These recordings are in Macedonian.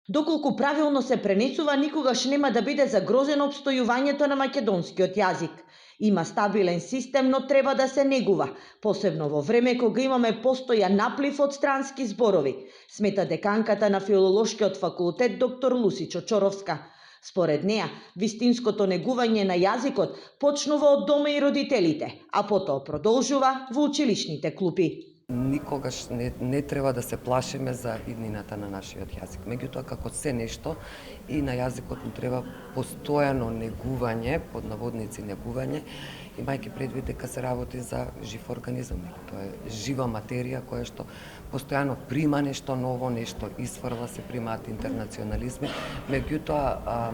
Доколку правилно се пренесува, никогаш нема да биде загрозено опстојувањето на македонскиот јазик. Има стабилен систем, но треба да се негува, посебно во време кога имаме постојан наплив од странски зборови, смета деканката на Филолошкиот факултет доктор Лусичо Чоровска. Според неа, вистинското негување на јазикот почнува од дома и родителите, а потоа продолжува во училишните клупи. Никогаш не треба да се плашиме за иднината на нашиот јазик. Меѓутоа, како се нешто, и на јазикот му треба постојано негување, под наводници негување, имајќи предвид дека се работи за жив организам. Тоа е жива материја која што постојано прима нешто ново, нешто изфрла, се примаат интернационализми. Меѓутоа,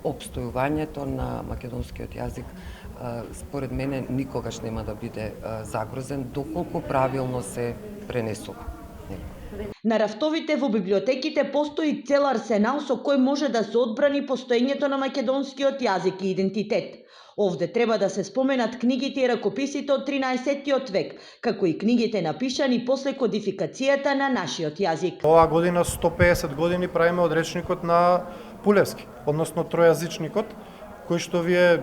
опстојувањето на македонскиот јазик според мене никогаш нема да биде загрозен доколку правилно се пренесува. На рафтовите во библиотеките постои цел арсенал со кој може да се одбрани постоењето на македонскиот јазик и идентитет. Овде треба да се споменат книгите и ракописите од 13-тиот век, како и книгите напишани после кодификацијата на нашиот јазик. Оваа година 150 години правиме од речникот на Пулевски, односно тројазичникот, кој што ви е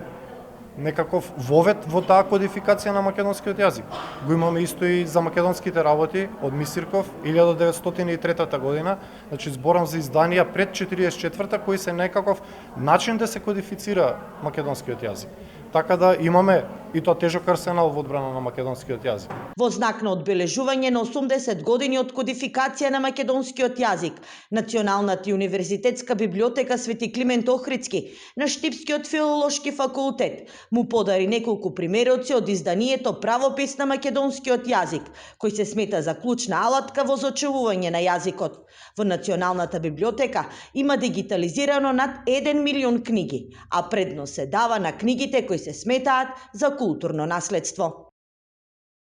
некаков вовет во таа кодификација на македонскиот јазик. Го имаме исто и за македонските работи од Мисирков 1903 година, значи зборам за изданија пред 44-та кои се некаков начин да се кодифицира македонскиот јазик. Така да имаме и тоа тежок арсенал во одбрана на македонскиот јазик. Во знак на одбележување на 80 години од кодификација на македонскиот јазик, Националната и универзитетска библиотека Свети Климент Охридски на Штипскиот филолошки факултет му подари неколку примероци од изданието Правопис на македонскиот јазик, кој се смета за клучна алатка во зачувување на јазикот. Во Националната библиотека има дигитализирано над 1 милион книги, а предност се дава на книгите кои се сметаат за културно наследство.